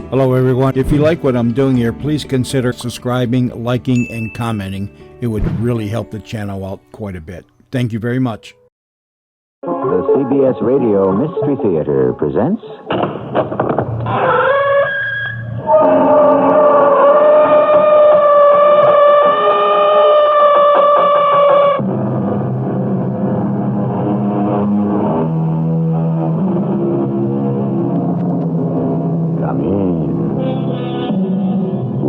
Hello, everyone. If you like what I'm doing here, please consider subscribing, liking, and commenting. It would really help the channel out quite a bit. Thank you very much. The CBS Radio Mystery Theater presents... Come in.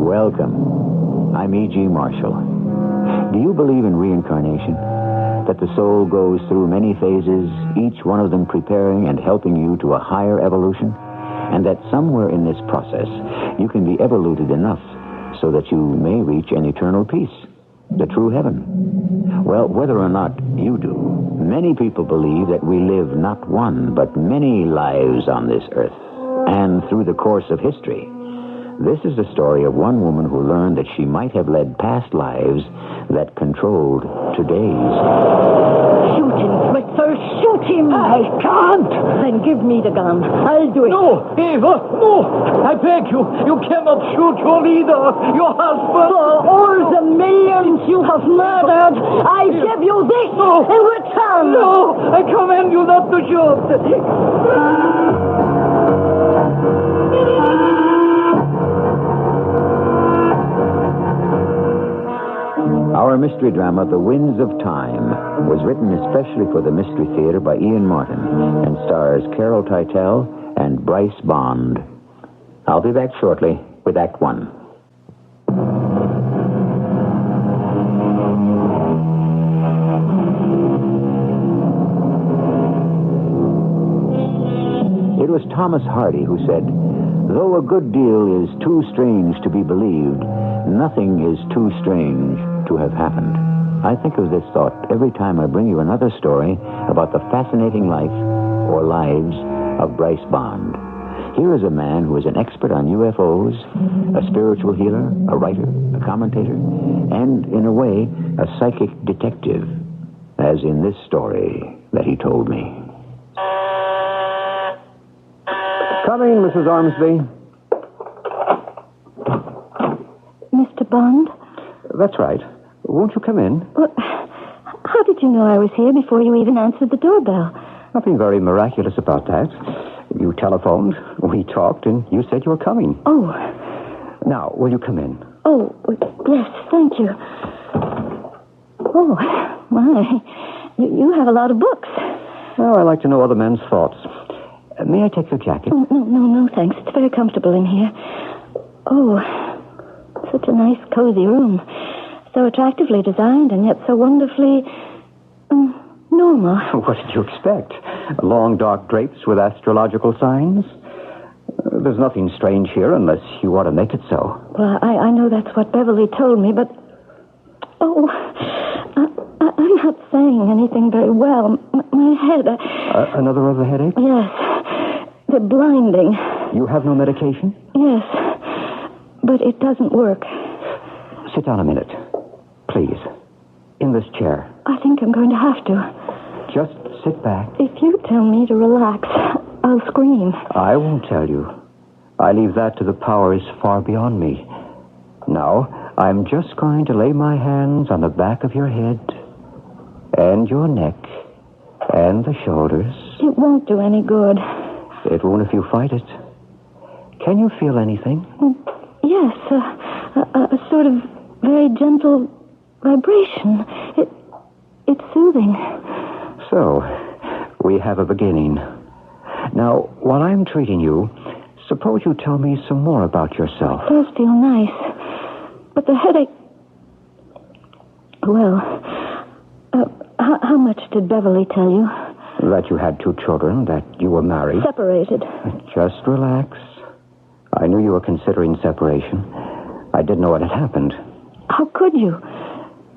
Welcome. I'm E.G. Marshall. Do you believe in reincarnation? That the soul goes through many phases, each one of them preparing and helping you to a higher evolution? And that somewhere in this process, you can be evoluted enough so that you may reach an eternal peace, the true heaven? Well, whether or not you do, many people believe that we live not one, but many lives on this earth. And through the course of history, this is the story of one woman who learned that she might have led past lives that controlled today's. Shoot him, Switzer, shoot him! I can't! Then give me the gun. I'll do it. No, Eva, no! I beg you, you cannot shoot your leader, your husband. For all the millions you have murdered, I give you this in return. No, I command you not to shoot. Our mystery drama, The Winds of Time, was written especially for the Mystery Theater by Ian Martin and stars Carol Teitel and Bryce Bond. I'll be back shortly with Act One. It was Thomas Hardy who said, "Though a good deal is too strange to be believed, nothing is too strange to have happened." I think of this thought every time I bring you another story about the fascinating life or lives of Bryce Bond. Here is a man who is an expert on UFOs, a spiritual healer, a writer, a commentator, and, in a way, a psychic detective, as in this story that he told me. Come in, Mrs. Ormsby. Mr. Bond? That's right. Won't you come in? Well, how did you know I was here before you even answered the doorbell? Nothing very miraculous about that. You telephoned, we talked, and you said you were coming. Oh. Now, will you come in? Oh, yes, thank you. Oh, my. You have a lot of books. Oh, I like to know other men's thoughts. May I take your jacket? Oh, no, thanks. It's very comfortable in here. Oh, such a nice, cozy room. So attractively designed and yet so wonderfully normal. What did you expect? Long, dark drapes with astrological signs? There's nothing strange here unless you want to make it so. Well, I know that's what Beverly told me, but... Oh, I'm not saying anything very well. My head... Another of the headache? Yes. They're blinding. You have no medication? Yes. But it doesn't work. Sit down a minute. Please. In this chair. I think I'm going to have to. Just sit back. If you tell me to relax, I'll scream. I won't tell you. I leave that to the powers far beyond me. Now, I'm just going to lay my hands on the back of your head and your neck and the shoulders. It won't do any good. It won't if you fight it. Can you feel anything? Yes, a sort of very gentle vibration. It's soothing. So, we have a beginning. Now, while I'm treating you, suppose you tell me some more about yourself. It does feel nice. But the headache... Well, how much did Beverly tell you? That you had 2 children, that you were married. Separated. Just relax. I knew you were considering separation. I didn't know what had happened. How could you?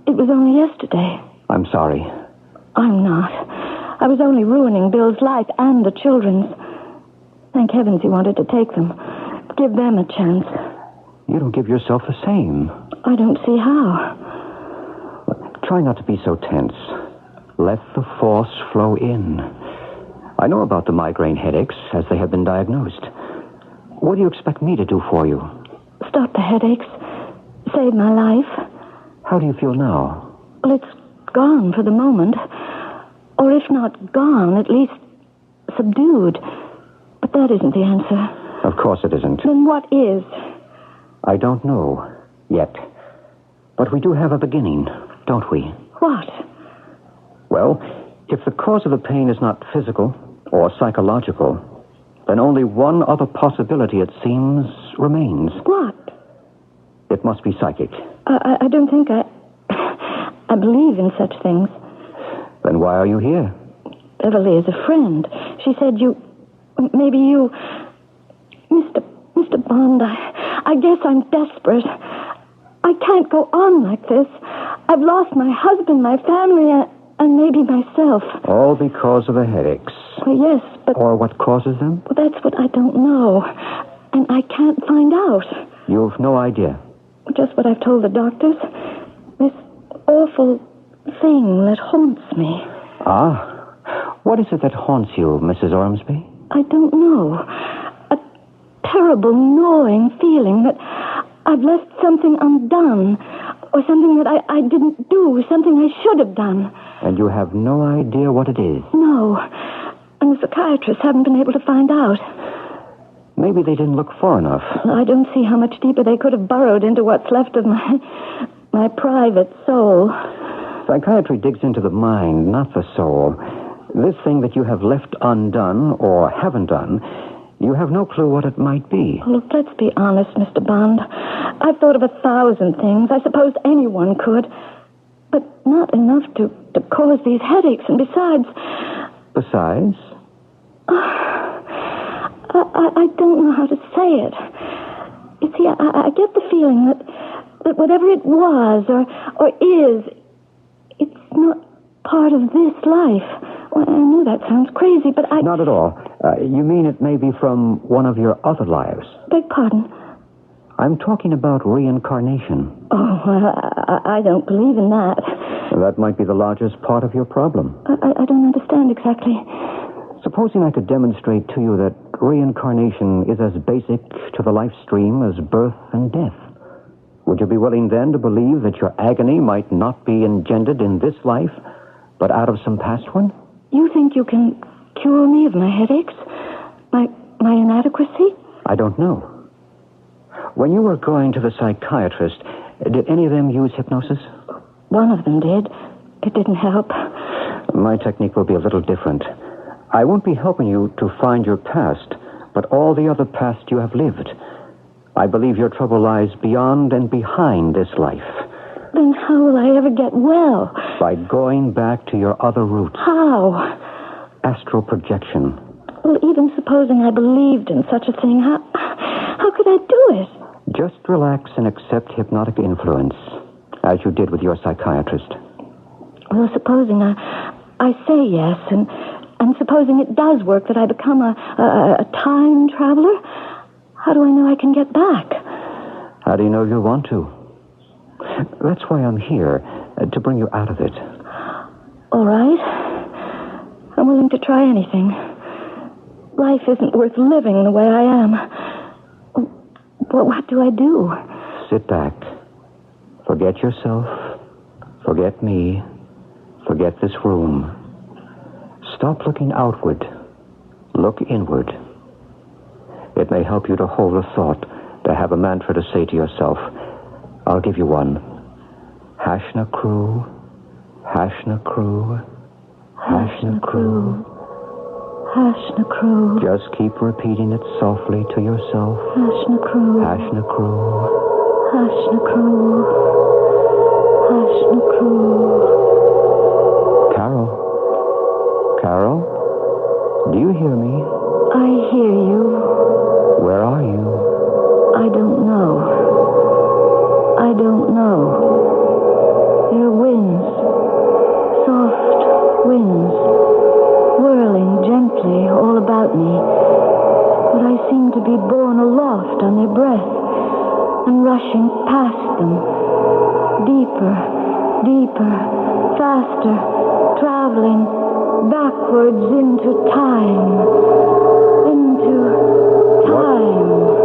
It was only yesterday. I'm sorry. I'm not. I was only ruining Bill's life and the children's. Thank heavens he wanted to take them. Give them a chance. You don't give yourself the same. I don't see how. Try not to be so tense. Let the force flow in. I know about the migraine headaches as they have been diagnosed. What do you expect me to do for you? Stop the headaches. Save my life. How do you feel now? Well, it's gone for the moment. Or if not gone, at least subdued. But that isn't the answer. Of course it isn't. Then what is? I don't know yet. But we do have a beginning, don't we? What? Well, if the cause of the pain is not physical or psychological, then only one other possibility, it seems, remains. What? It must be psychic. I don't think I believe in such things. Then why are you here? Beverly is a friend. She said maybe you... Mr. Bond, I guess I'm desperate. I can't go on like this. I've lost my husband, my family, and maybe myself. All because of the headaches. Well, yes, but... Or what causes them? Well, that's what I don't know. And I can't find out. You've no idea. Just what I've told the doctors. This awful thing that haunts me. Ah? What is it that haunts you, Mrs. Ormsby? I don't know. A terrible gnawing feeling that I've left something undone, or something that I didn't do, something I should have done. And you have no idea what it is? No. And the psychiatrists haven't been able to find out. Maybe they didn't look far enough. I don't see how much deeper they could have burrowed into what's left of my private soul. Psychiatry digs into the mind, not the soul. This thing that you have left undone, or haven't done, you have no clue what it might be. Look, let's be honest, Mr. Bond. I've thought of 1,000 things. I suppose anyone could. But not enough to cause these headaches. And besides... Besides? I don't know how to say it. You see, I get the feeling that whatever it was or is, it's not part of this life. Well, I know that sounds crazy, but I... Not at all. You mean it may be from one of your other lives? Beg pardon? I'm talking about reincarnation. Oh, well, I don't believe in that. That might be the largest part of your problem. I don't understand exactly. Supposing I could demonstrate to you that reincarnation is as basic to the life stream as birth and death, would you be willing then to believe that your agony might not be engendered in this life, but out of some past one? You think you can cure me of my headaches? My inadequacy? I don't know. When you were going to the psychiatrist, did any of them use hypnosis? One of them did. It didn't help. My technique will be a little different. I won't be helping you to find your past, but all the other past you have lived. I believe your trouble lies beyond and behind this life. Then how will I ever get well? By going back to your other roots. How? Astral projection. Well, even supposing I believed in such a thing, how could I do it? Just relax and accept hypnotic influence, as you did with your psychiatrist. Well, supposing I say yes, and supposing it does work, that I become a time traveler, how do I know I can get back? How do you know you'll want to? That's why I'm here, to bring you out of it. All right. I'm willing to try anything. Life isn't worth living the way I am. Well, what do I do? Sit back. Forget yourself. Forget me. Forget this room. Stop looking outward. Look inward. It may help you to hold a thought, to have a mantra to say to yourself. I'll give you one. Hashna crew, Hashna crew, Hashna crew. Hashna crew. Just keep repeating it softly to yourself. Hashna crew. Hashna crew. Hashna crew. Hashna crew. Carol? Carol? Do you hear me? I hear you. Where are you? I don't know. I don't know. There are winds. Soft winds. Whirling gently all about me. But I seem to be borne aloft on their breath and rushing past them. Deeper, deeper, faster, traveling backwards into time. Into time.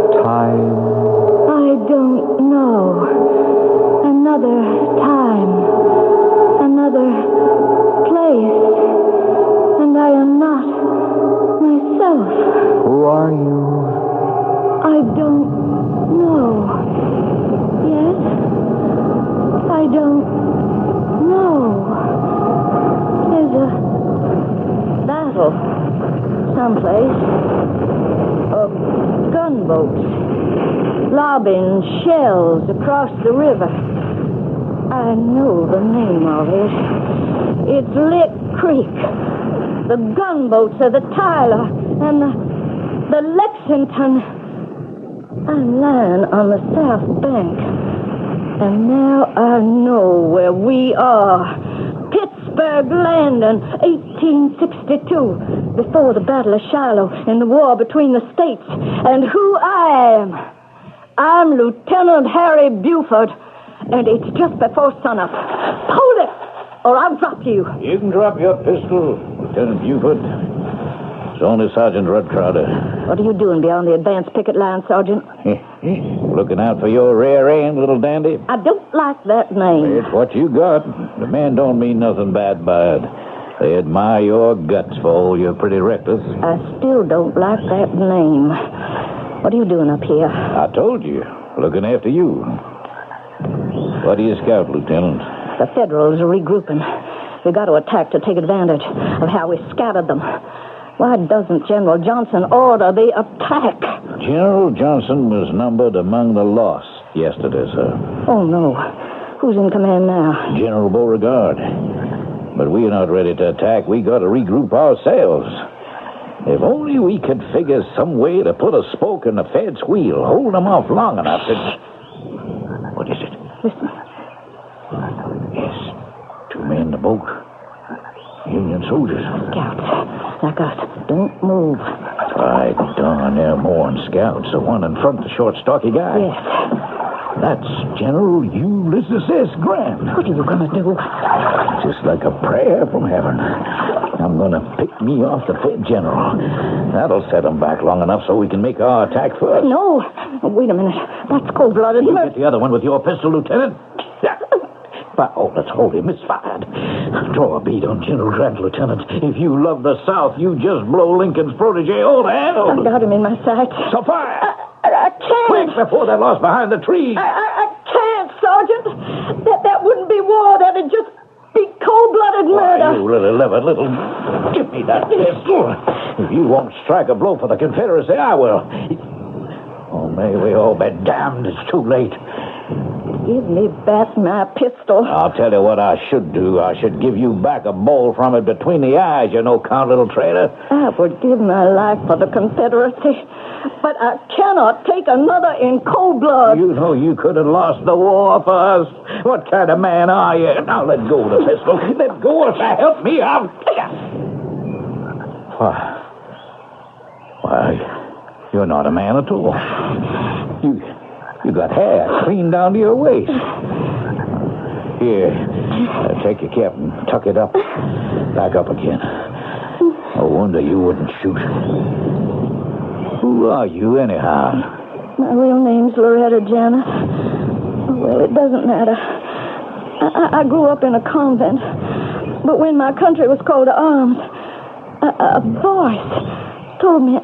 someplace. Gunboats lobbing shells across the river. I know the name of it. It's Lick Creek. The gunboats are the Tyler and the Lexington. I'm lying on the south bank. And now I know where we are. Pittsburgh Landing, 1862. Before the Battle of Shiloh and the war between the states. And who I am. I'm Lieutenant Harry Buford. And it's just before sunup. Hold it, or I'll drop you. You can drop your pistol, Lieutenant Buford. It's only Sergeant Rudcrowder. What are you doing beyond the advanced picket line, Sergeant? Looking out for your rear end, little dandy. I don't like that name. It's what you got. The man don't mean nothing bad by it. They admire your guts for all you're pretty reckless. I still don't like that name. What are you doing up here? I told you. Looking after you. What do you scout, Lieutenant? The Federals are regrouping. We got to attack to take advantage of how we scattered them. Why doesn't General Johnson order the attack? General Johnson was numbered among the lost yesterday, sir. Oh, no. Who's in command now? General Beauregard. But we're not ready to attack. We got to regroup ourselves. If only we could figure some way to put a spoke in the Fed's wheel, hold them off long enough to... What is it? Listen. Yes. 2 men in the boat. Union soldiers. Scouts. Like us. Don't move. By darn, there are more than scouts. The one in front, the short, stocky guy. Yes. That's General Ulysses S. Grant. What are you going to do? Just like a prayer from heaven. I'm going to pick me off the Fed general. That'll set him back long enough so we can make our attack first. No. Wait a minute. That's cold-blooded You murder. get the other one with your pistol, Lieutenant. Oh, let's hold him. Misfired. Draw a bead on General Grant, Lieutenant. If you love the South, you just blow Lincoln's protege all to hell. I've got him in my sights. So fire! I can't. Quick, before they're lost behind the trees. I can't, Sergeant. That wouldn't be war. That'd just be cold-blooded murder. You little... Give me that pistol. If you won't strike a blow for the Confederacy, I will. Oh, may we all be damned. It's too late. Give me back my pistol. I'll tell you what I should do. I should give you back a bowl from it between the eyes, you no-count little traitor. I would give my life for the Confederacy, but I cannot take another in cold blood. You know you could have lost the war for us. What kind of man are you? Now let go of the pistol. Let go or help me out. Why, you're not a man at all. You got hair clean down to your waist. Here, take your cap and tuck it up. Back up again. No wonder you wouldn't shoot. Who are you, anyhow? My real name's Loretta Janis. Well, it doesn't matter. I grew up in a convent, but when my country was called to arms, a voice told me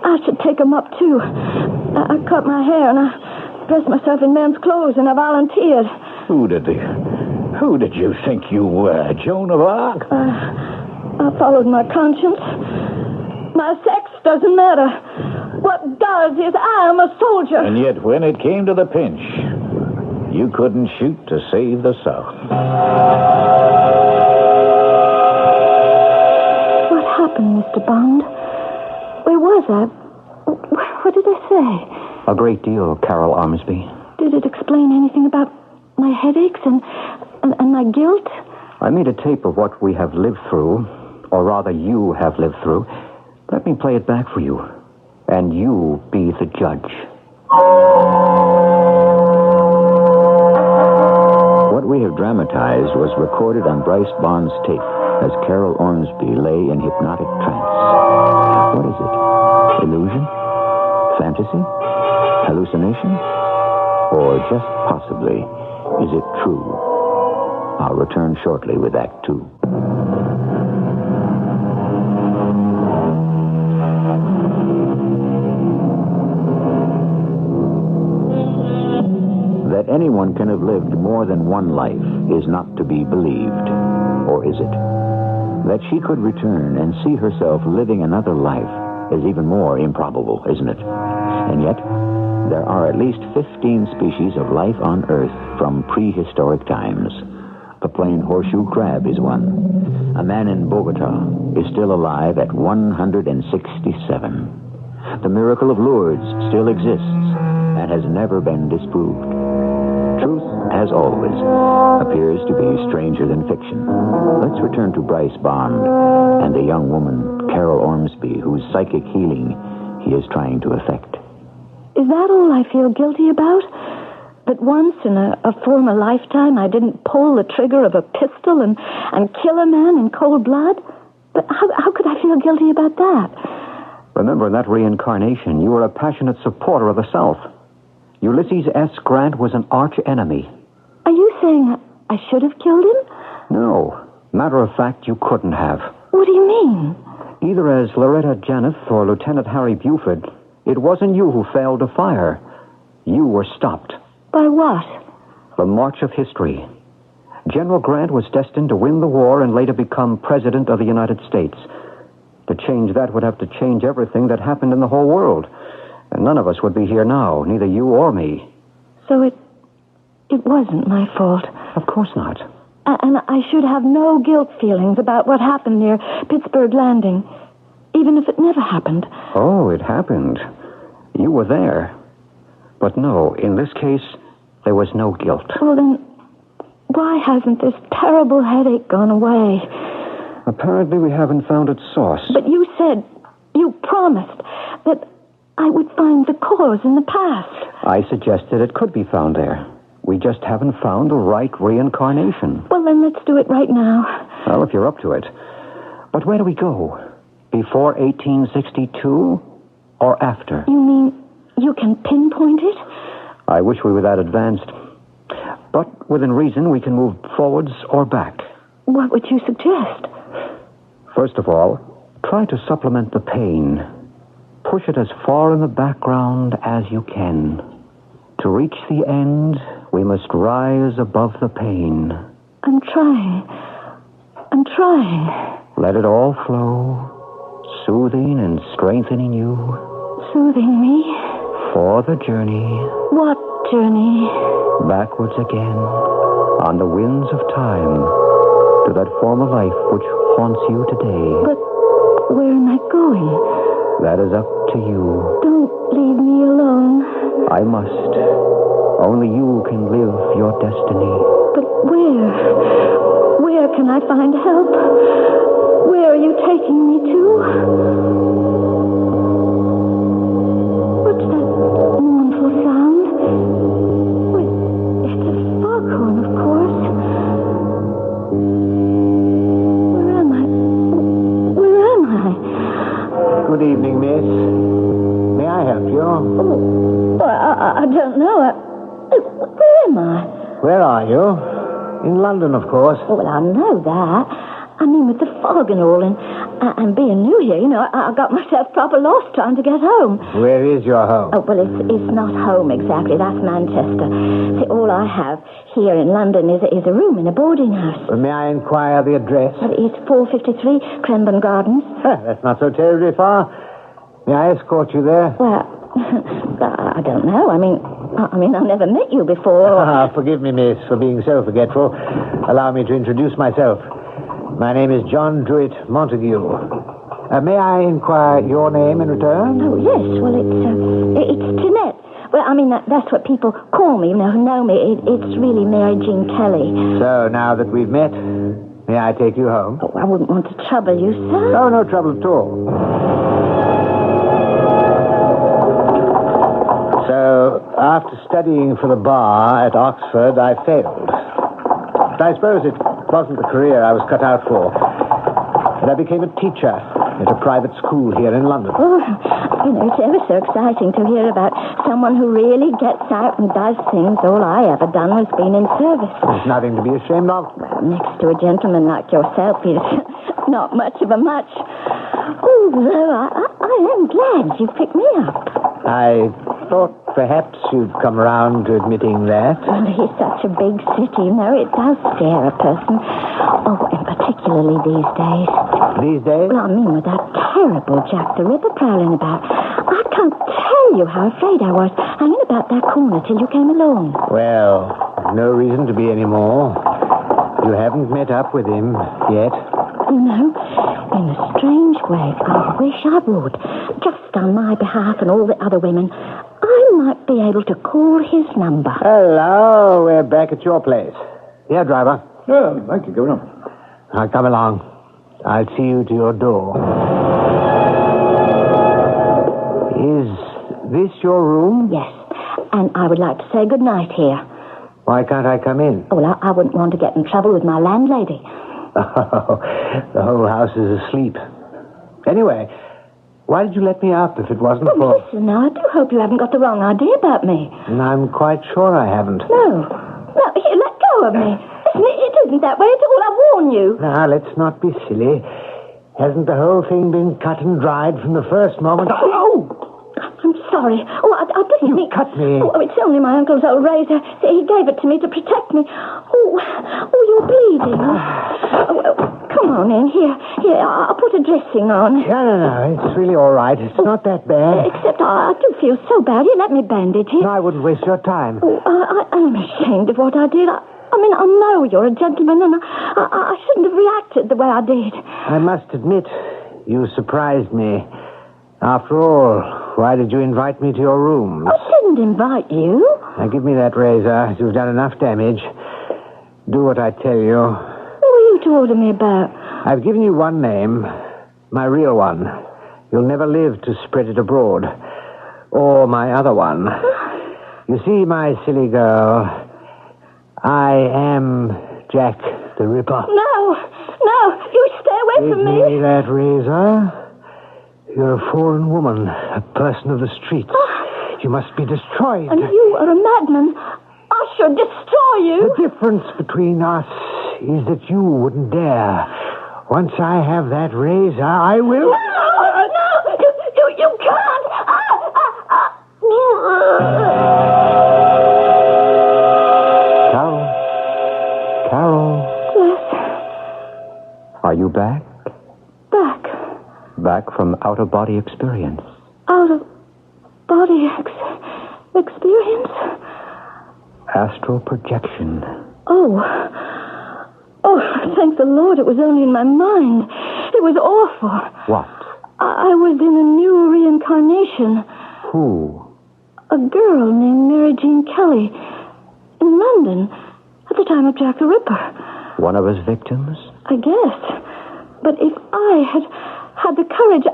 I should take them up, too. I cut my hair and I dressed myself in men's clothes, and I volunteered. Who did you think you were, Joan of Arc? I followed my conscience. My sex doesn't matter. What does is I am a soldier. And yet, when it came to the pinch, you couldn't shoot to save the South. What happened, Mr. Bond? Where was I? What did they say? A great deal, Carol Ormsby. Did it explain anything about my headaches and my guilt? I made a tape of what we have lived through, or rather you have lived through. Let me play it back for you, and you be the judge. What we have dramatized was recorded on Bryce Bond's tape as Carol Ormsby lay in hypnotic trance. What is it? Illusion? Fantasy? Hallucination? Or just possibly, is it true? I'll return shortly with Act 2. That anyone can have lived more than one life is not to be believed. Or is it? That she could return and see herself living another life is even more improbable, isn't it? And yet, there are at least 15 species of life on Earth from prehistoric times. The plain horseshoe crab is one. A man in Bogota is still alive at 167. The miracle of Lourdes still exists and has never been disproved. Truth, as always, appears to be stranger than fiction. Let's return to Bryce Bond and the young woman, Carol Ormsby, whose psychic healing he is trying to effect. Is that all I feel guilty about? That once in a former lifetime I didn't pull the trigger of a pistol and kill a man in cold blood? But how could I feel guilty about that? Remember, in that reincarnation, you were a passionate supporter of the South. Ulysses S. Grant was an arch enemy. Are you saying I should have killed him? No. Matter of fact, you couldn't have. What do you mean? Either as Loretta Janeth or Lieutenant Harry Buford, it wasn't you who failed to fire. You were stopped. By what? The march of history. General Grant was destined to win the war and later become President of the United States. To change that would have to change everything that happened in the whole world. And none of us would be here now, neither you or me. So it wasn't my fault. Of course not. And I should have no guilt feelings about what happened near Pittsburgh Landing, even if it never happened. Oh, it happened. You were there. But no, in this case, there was no guilt. Well, then, why hasn't this terrible headache gone away? Apparently we haven't found its source. But you promised that I would find the cause in the past. I suggested it could be found there. We just haven't found the right reincarnation. Well, then let's do it right now. Well, if you're up to it. But where do we go? Before 1862 or after? You mean you can pinpoint it? I wish we were that advanced. But within reason, we can move forwards or back. What would you suggest? First of all, try to supplement the pain. Push it as far in the background as you can. To reach the end, we must rise above the pain. I'm trying. Let it all flow, soothing and strengthening you. Soothing me? For the journey. What journey? Backwards again, on the winds of time, to that former life which haunts you today. But where am I going? That is up to you. Don't leave me alone. I must. Only you can live your destiny. But where? Where can I find help? Where are you taking me to? What's that mournful sound? Wait, it's a foghorn, of course. Where am I? Good evening, miss. May I help you? Oh, well, I don't know. Where am I? Where are you? In London, of course. Oh, well, I know that. I mean, with the fog and all, and being new here, I got myself proper lost trying to get home. Where is your home? Oh, well, it's not home exactly. That's Manchester. See, all I have here in London is a room in a boarding house. Well, may I inquire the address? Well, it's 453 Cranbourne Gardens. That's not so terribly far. May I escort you there? Well, I don't know. I mean, I've never met you before. Forgive me, miss, for being so forgetful. Allow me to introduce myself. My name is John Druitt Montague. May I inquire your name in return? Oh, yes. Well, it's Jeanette. Well, I mean, that's what people call me, who know me. It's really Mary Jean Kelly. So, now that we've met, may I take you home? Oh, I wouldn't want to trouble you, sir. Oh, no trouble at all. So, after studying for the bar at Oxford, I failed. But I suppose it wasn't the career I was cut out for. And I became a teacher at a private school here in London. Oh, it's ever so exciting to hear about someone who really gets out and does things. All I ever done was been in service. There's nothing to be ashamed of. Well, next to a gentleman like yourself, it's not much of a much. Although I am glad you picked me up. I thought perhaps you'd come around to admitting that. Well, it's such a big city, it does scare a person. Oh, in particular particularly these days. These days? Well, I mean, with that terrible Jack the Ripper prowling about. I can't tell you how afraid I was hanging about that corner till you came along. Well, no reason to be any more. You haven't met up with him yet. No, in a strange way, I wish I would. Just on my behalf and all the other women, I might be able to call his number. Hello, we're back at your place. Here, driver. Oh, thank you, Governor. Now, come along. I'll see you to your door. Is this your room? Yes, and I would like to say good night here. Why can't I come in? Oh, well, I wouldn't want to get in trouble with my landlady. Oh, the whole house is asleep. Anyway, why did you let me up if it wasn't Oh, for... listen, now, I do hope you haven't got the wrong idea about me. And I'm quite sure I haven't. No, here, let go of me. Listen, it isn't that way at all, I warn you. Now, let's not be silly. Hasn't the whole thing been cut and dried from the first moment? Oh! I'm sorry. Oh, I didn't mean... cut me. Oh, it's only my uncle's old razor. He gave it to me to protect me. Oh, you're bleeding. Come on in. Here, I'll put a dressing on. No, it's really all right. It's not that bad. Except I do feel so bad. Here, let me bandage it. No, I wouldn't waste your time. Oh, I'm ashamed of what I did. I mean, I know you're a gentleman, and I shouldn't have reacted the way I did. I must admit, you surprised me. After all, why did you invite me to your rooms? I didn't invite you. Now, give me that razor. You've done enough damage. Do what I tell you. What were you talking to me about? I've given you one name, my real one. You'll never live to spread it abroad. Or my other one. You see, my silly girl, I am Jack the Ripper. No, you stay away from me. Give me that razor. You're a foreign woman, a person of the streets. You must be destroyed. And you are a madman. I should destroy you. The difference between us is that you wouldn't dare. Once I have that razor, I will... No, you can't. Carol. Yes. Are you back? Back from out-of-body experience. Out-of-body experience? Astral projection. Oh, thank the Lord, it was only in my mind. It was awful. What? I was in a new reincarnation. Who? A girl named Mary Jean Kelly in London at the time of Jack the Ripper. One of his victims? I guess. But if I had the courage,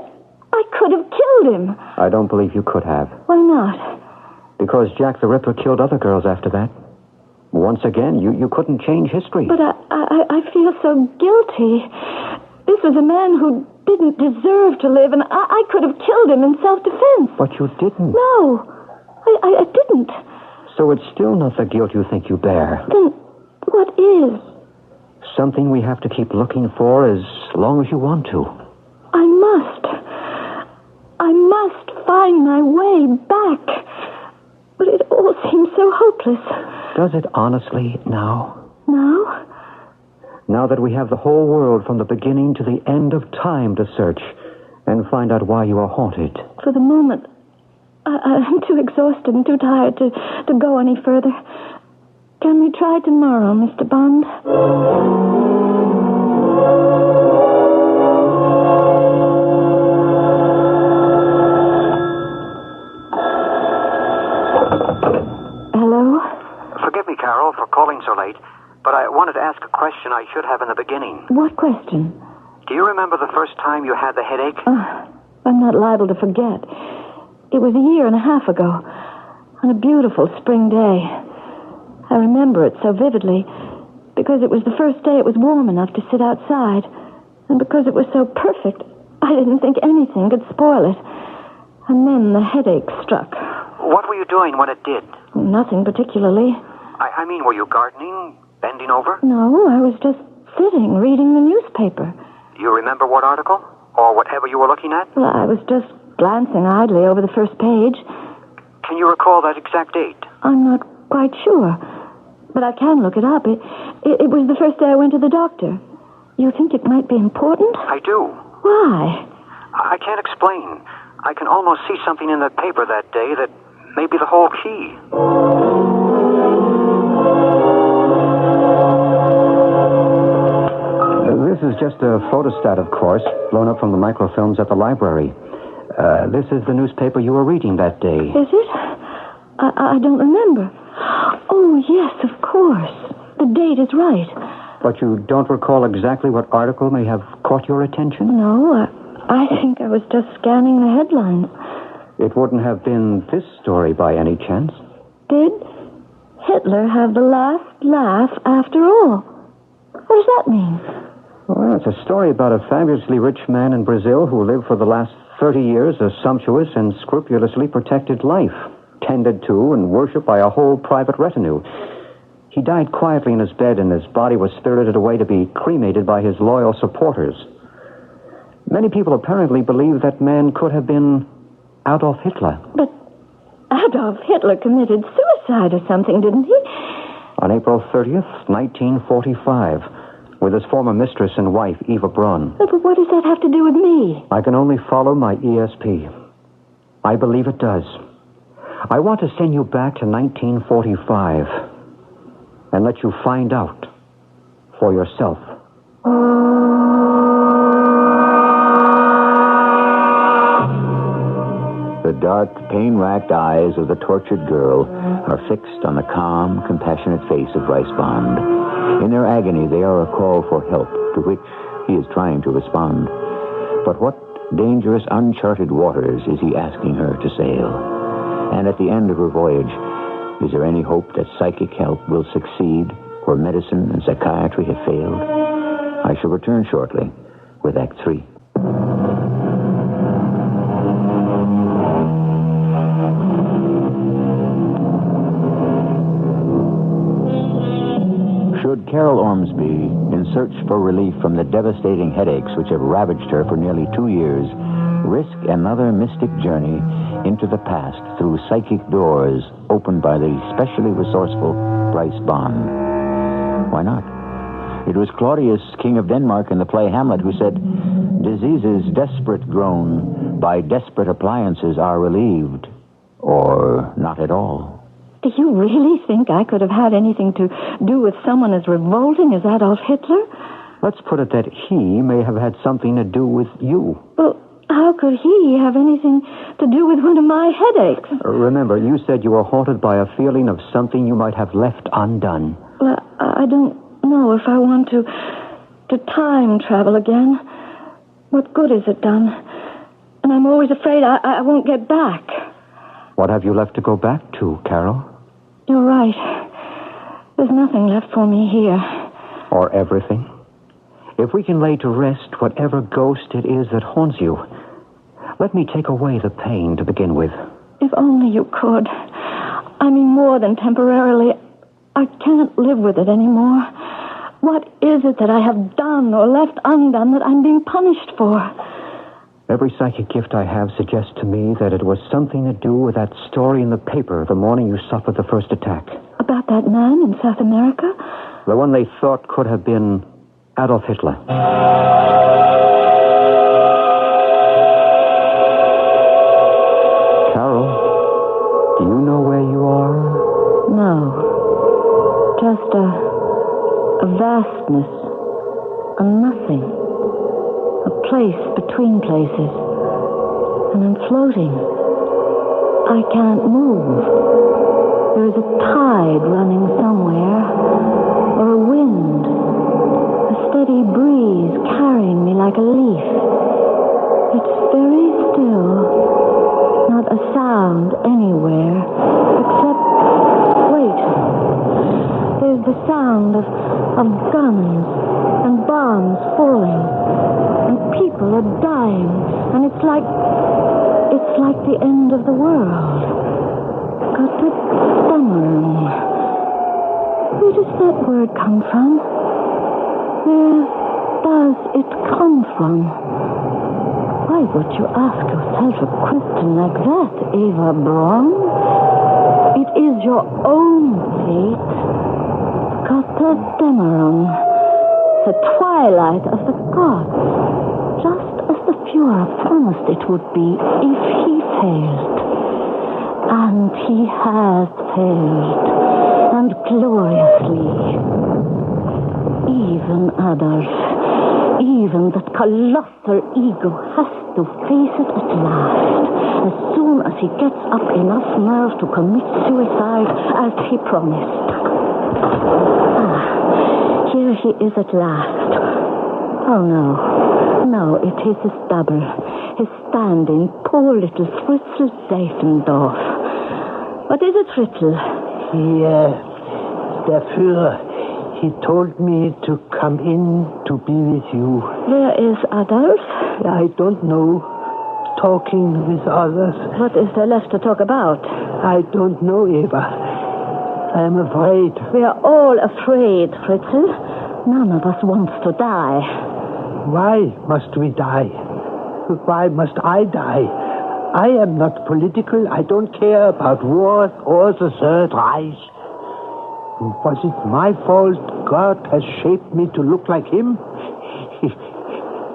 I could have killed him. I don't believe you could have. Why not? Because Jack the Ripper killed other girls after that. Once again, you couldn't change history. But I feel so guilty. This was a man who didn't deserve to live, and I could have killed him in self-defense. But you didn't. No, I didn't. So it's still not the guilt you think you bear. Then what is? Something we have to keep looking for as long as you want to. I must find my way back. But it all seems so hopeless. Does it honestly now? Now? Now that we have the whole world from the beginning to the end of time to search and find out why you are haunted. For the moment, I'm too exhausted and too tired to go any further. Can we try tomorrow, Mr. Bond? Hello? Forgive me, Carol, for calling so late, but I wanted to ask a question I should have in the beginning. What question? Do you remember the first time you had the headache? I'm not liable to forget. It was 1.5 years ago, on a beautiful spring day. I remember it so vividly because it was the first day it was warm enough to sit outside, and because it was so perfect, I didn't think anything could spoil it. And then the headache struck. What were you doing when it did? Nothing particularly. I mean, were you gardening, bending over? No, I was just sitting, reading the newspaper. You remember what article? Or whatever you were looking at? Well, I was just glancing idly over the first page. Can you recall that exact date? I'm not quite sure, but I can look it up. It was the first day I went to the doctor. You think it might be important? I do. Why? I can't explain. I can almost see something in that paper that day that may be the whole key. This is just a photostat, of course, blown up from the microfilms at the library. This is the newspaper you were reading that day. Is it? I don't remember. Oh, yes, of course. The date is right. But you don't recall exactly what article may have caught your attention? No, I think I was just scanning the headlines. It wouldn't have been this story by any chance. Did Hitler have the last laugh after all? What does that mean? Well, it's a story about a fabulously rich man in Brazil who lived for the last 30 years a sumptuous and scrupulously protected life, tended to and worshipped by a whole private retinue. He died quietly in his bed, and his body was spirited away to be cremated by his loyal supporters. Many people apparently believe that man could have been Adolf Hitler. But Adolf Hitler committed suicide or something, didn't he? On April 30th, 1945, with his former mistress and wife, Eva Braun. But what does that have to do with me? I can only follow my ESP. I believe it does. I want to send you back to 1945 and let you find out for yourself. The dark, pain-racked eyes of the tortured girl are fixed on the calm, compassionate face of Bryce Bond. In their agony, they are a call for help, to which he is trying to respond. But what dangerous, uncharted waters is he asking her to sail? And at the end of her voyage, is there any hope that psychic help will succeed where medicine and psychiatry have failed? I shall return shortly with Act 3. Should Carol Ormsby, in search for relief from the devastating headaches which have ravaged her for nearly 2 years, risk another mystic journey into the past through psychic doors opened by the specially resourceful Bryce Bond? Why not? It was Claudius, King of Denmark, in the play Hamlet, who said, "Diseases desperate grown by desperate appliances are relieved, or not at all." Do you really think I could have had anything to do with someone as revolting as Adolf Hitler? Let's put it that he may have had something to do with you. Well, how could he have anything to do with one of my headaches? Remember, you said you were haunted by a feeling of something you might have left undone. Well, I don't know if I want to time travel again. What good has it done? And I'm always afraid I won't get back. What have you left to go back to, Carol? You're right. There's nothing left for me here. Or everything? If we can lay to rest whatever ghost it is that haunts you, let me take away the pain to begin with. If only you could. I mean, more than temporarily. I can't live with it anymore. What is it that I have done or left undone that I'm being punished for? Every psychic gift I have suggests to me that it was something to do with that story in the paper the morning you suffered the first attack. About that man in South America? The one they thought could have been Adolf Hitler. Carol, do you know where you are? No. Just a vastness. A nothing. A place between places. And I'm floating. I can't move. There is a tide running somewhere. Or a wind. A steady breeze carrying me like a leaf. It's very still. Not a sound anywhere. Except... Wait. There's the sound of guns and bombs falling. And people are dying. And it's like the end of the world. Götterdämmerung. Where does that word come from? Where does it come from? Why would you ask yourself a question like that, Eva Braun? It is your own fate. Götterdämmerung. The twilight twilight of the gods, just as the Führer promised it would be if he failed. And he has failed, and gloriously. Even Adolf, even that colossal ego has to face it at last, as soon as he gets up enough nerve to commit suicide as he promised. Here he is at last. Oh, no, it is his double, his stand-in, poor little Fritzl Seifendorf. What is it, Fritzl? Der Führer, he told me to come in to be with you. Where is Adolf? I don't know. Talking with others. What is there left to talk about? I don't know, Eva. I am afraid. We are all afraid, Fritzl. None of us wants to die. Why must we die? Why must I die? I am not political. I don't care about wars or the Third Reich. Was it my fault God has shaped me to look like him?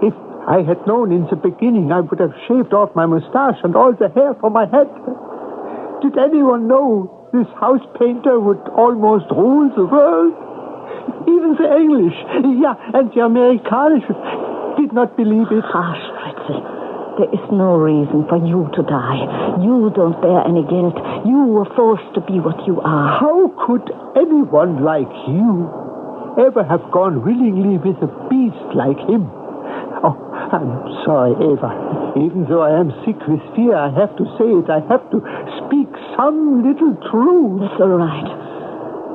If I had known in the beginning, I would have shaved off my mustache and all the hair from my head. Did anyone know this house painter would almost rule the world? Even the English, and the Americans did not believe it. Hush, Fritzl. There is no reason for you to die. You don't bear any guilt. You were forced to be what you are. How could anyone like you ever have gone willingly with a beast like him? Oh, I'm sorry, Eva. Even though I am sick with fear, I have to say it. I have to speak some little truth. That's all right.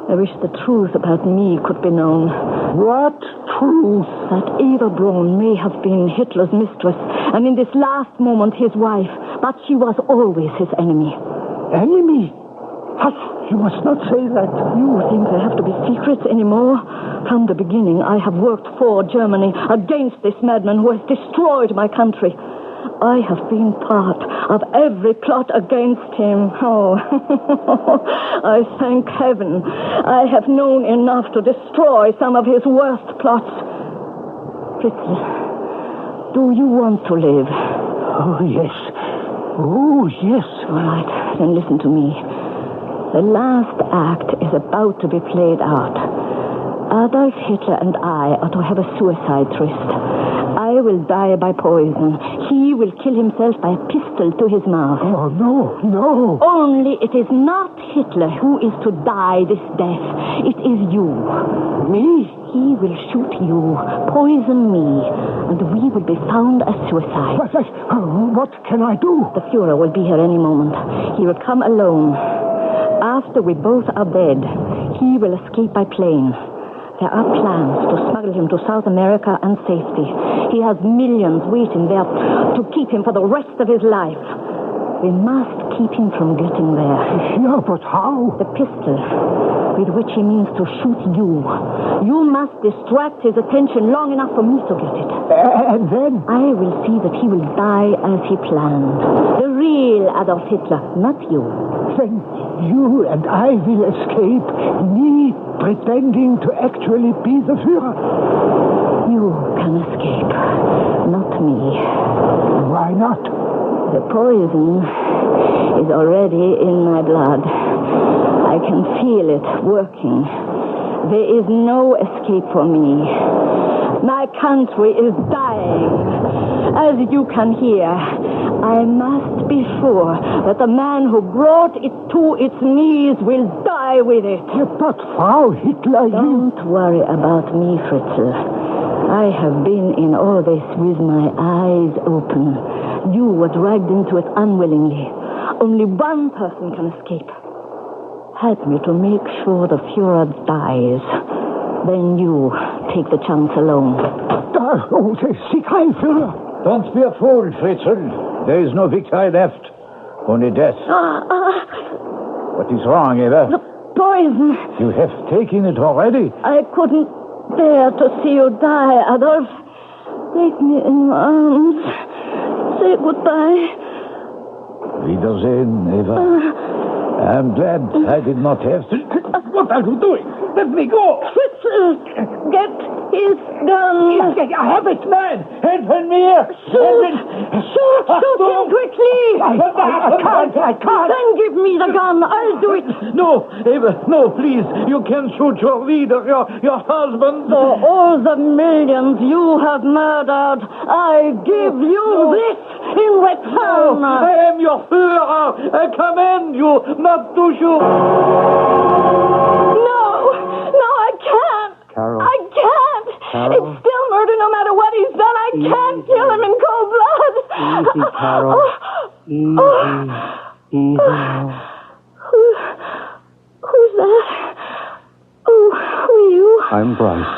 I wish the truth about me could be known. What truth? That Eva Braun may have been Hitler's mistress, and in this last moment his wife, but she was always his enemy. Enemy? Hush, you must not say that. You think there have to be secrets anymore? From the beginning, I have worked for Germany, against this madman who has destroyed my country. I have been part of every plot against him. Oh, I thank heaven I have known enough to destroy some of his worst plots. Fritzl, do you want to live? Oh, yes. Oh, yes. All right, then listen to me. The last act is about to be played out. Adolf Hitler and I are to have a suicide tryst. I will die by poison. He will kill himself by a pistol to his mouth. Oh, no. Only it is not Hitler who is to die this death. It is you. Me? He will shoot you, poison me, and we will be found as suicides. What can I do? The Führer will be here any moment. He will come alone. After we both are dead, he will escape by plane. There are plans to smuggle him to South America and safety. He has millions waiting there to keep him for the rest of his life. We must keep him from getting there. Yeah, but how? The pistol with which he means to shoot you. You must distract his attention long enough for me to get it. And then? I will see that he will die as he planned. The real Adolf Hitler, not you. Then you and I will escape, me pretending to actually be the Führer. You can escape, not me. Why not? The poison is already in my blood. I can feel it working. There is no escape for me. My country is dying. As you can hear, I must be sure that the man who brought it to its knees will die with it. But Frau Hitler, Don't worry about me, Fritzl. I have been in all this with my eyes open. You were dragged into it unwillingly. Only one person can escape. Help me to make sure the Führer dies. Then you take the chance alone. Oh, sick Heil, Führer. Don't be a fool, Fritzl. There is no victory left. Only death. What is wrong, Eva? The poison. You have taken it already. I couldn't bear to see you die, Adolf. Take me in your arms. Say goodbye. Wiedersehen, Eva. I'm glad I did not have to... What are you doing? Let me go! Fritzl, get It's done. I have it, man. Help me. Shoot him quickly. I can't. Then give me the gun. I'll do it. No, Ava, no, please. You can't shoot your leader, your husband. For all the millions you have murdered, I give you this in return. I am your Führer. I command you not to shoot. No, I can't. Carol. I can't. Carol. It's still murder no matter what he's done. I can't kill him in cold blood. Easy, Carol. Easy now. Who's that? Oh, who are you? I'm Bryce.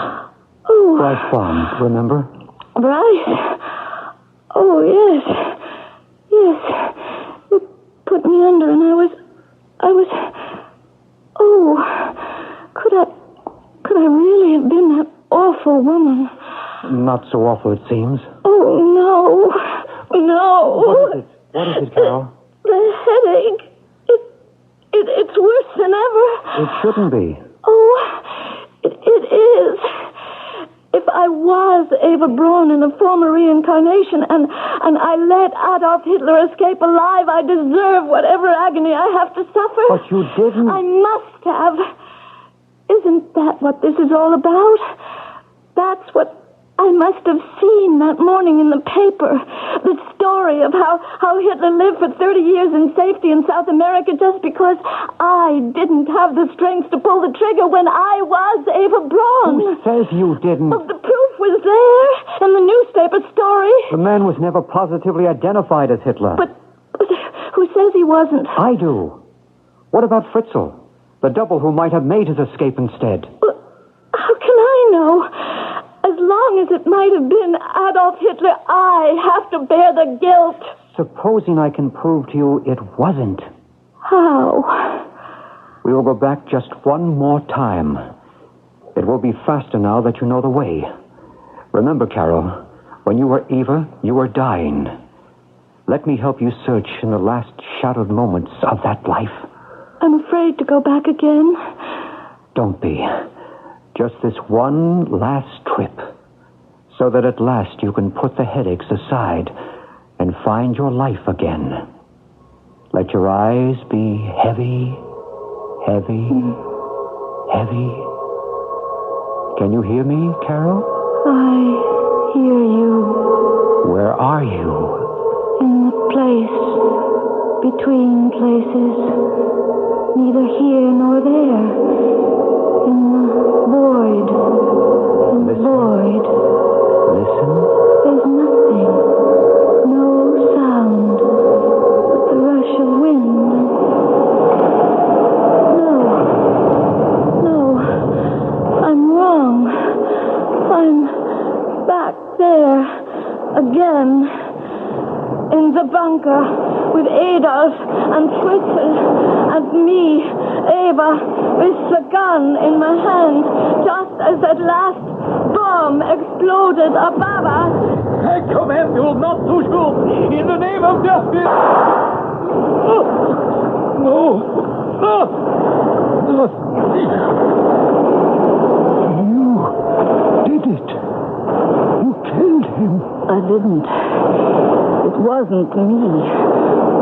Oh. Bryce Bond, remember? Bryce? Oh, yes. Yes. You put me under and I was... Oh, could I really have been that awful woman? Not so awful, it seems. Oh, no. What is it? What is it, Carol? The headache. It's worse than ever. It shouldn't be. Oh, it is. If I was Eva Braun in a former reincarnation and I let Adolf Hitler escape alive, I deserve whatever agony I have to suffer. But you didn't. I must have. Isn't that what this is all about? That's what I must have seen that morning in the paper. The story of how Hitler lived for 30 years in safety in South America just because I didn't have the strength to pull the trigger when I was Eva Braun. Who says you didn't? Well, the proof was there in the newspaper story. The man was never positively identified as Hitler. But who says he wasn't? I do. What about Fritzl? The double who might have made his escape instead. Well, how can I know? As long as it might have been Adolf Hitler, I have to bear the guilt. Supposing I can prove to you it wasn't. How? We will go back just one more time. It will be faster now that you know the way. Remember, Carol, when you were Eva, you were dying. Let me help you search in the last shadowed moments of that life. I'm afraid to go back again. Don't be. Just this one last trip, so that at last you can put the headaches aside and find your life again. Let your eyes be heavy, heavy, heavy. Can you hear me, Carol? I hear you. Where are you? In the place between places, neither here nor there. In the void. In the void. Listen. There's nothing. No sound. But the rush of wind. No. I'm wrong. I'm back there again. In the bunker with Adolf and Fritzl and me, Eva, with the gun in my hand, just as that last bomb exploded above us. I command you not to shoot in the name of justice. You did it. You killed him. I didn't. It wasn't me.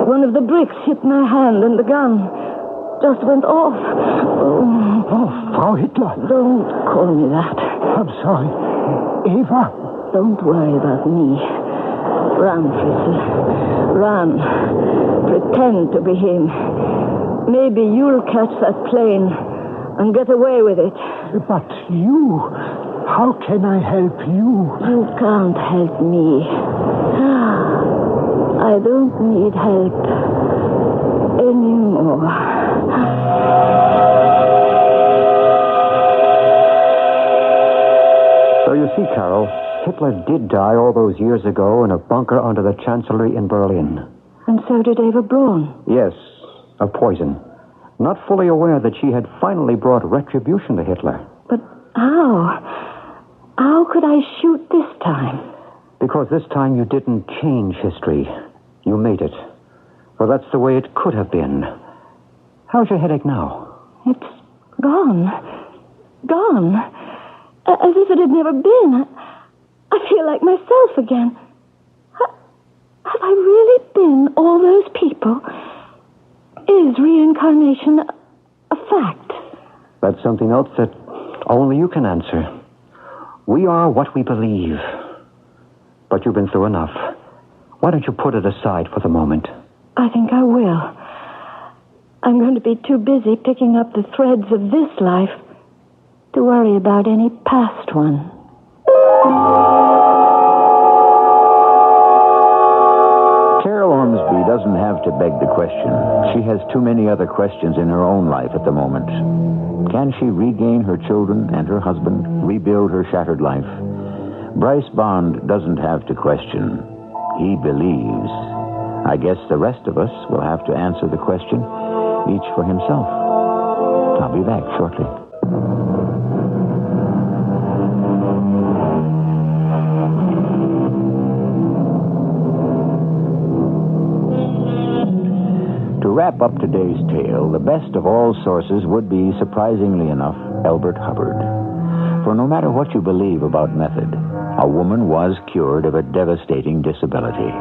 One of the bricks hit my hand and the gun just went off. Oh, Frau Hitler. Don't call me that. I'm sorry. Eva? Don't worry about me. Run, Fritzl. Run. Pretend to be him. Maybe you'll catch that plane and get away with it. But you... How can I help you? You can't help me. I don't need help anymore. So you see, Carol, Hitler did die all those years ago in a bunker under the Chancellery in Berlin. And so did Eva Braun. Yes, of poison. Not fully aware that she had finally brought retribution to Hitler. But how? How could I shoot this time? Because this time you didn't change history. You made it. Well, that's the way it could have been. How's your headache now? It's gone. Gone. as if it had never been. I feel like myself again. Have I really been all those people? Is reincarnation a fact? That's something else that only you can answer. We are what we believe. But you've been through enough. Why don't you put it aside for the moment? I think I will. I'm going to be too busy picking up the threads of this life to worry about any past one. Carol Ormsby doesn't have to beg the question. She has too many other questions in her own life at the moment. Can she regain her children and her husband, rebuild her shattered life? Bryce Bond doesn't have to question. He believes. I guess the rest of us will have to answer the question, each for himself. I'll be back shortly. To wrap up today's tale, the best of all sources would be, surprisingly enough, Elbert Hubbard. For no matter what you believe about method, a woman was cured of a devastating disability.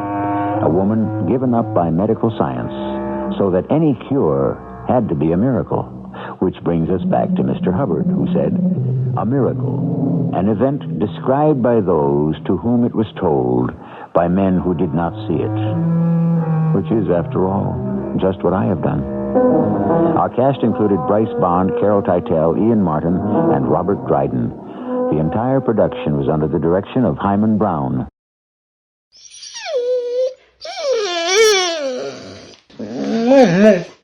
A woman given up by medical science, so that any cure had to be a miracle. Which brings us back to Mr. Hubbard, who said, a miracle, an event described by those to whom it was told by men who did not see it. Which is, after all, just what I have done. Our cast included Bryce Bond, Carol Teitel, Ian Martin, and Robert Dryden. The entire production was under the direction of Hyman Brown.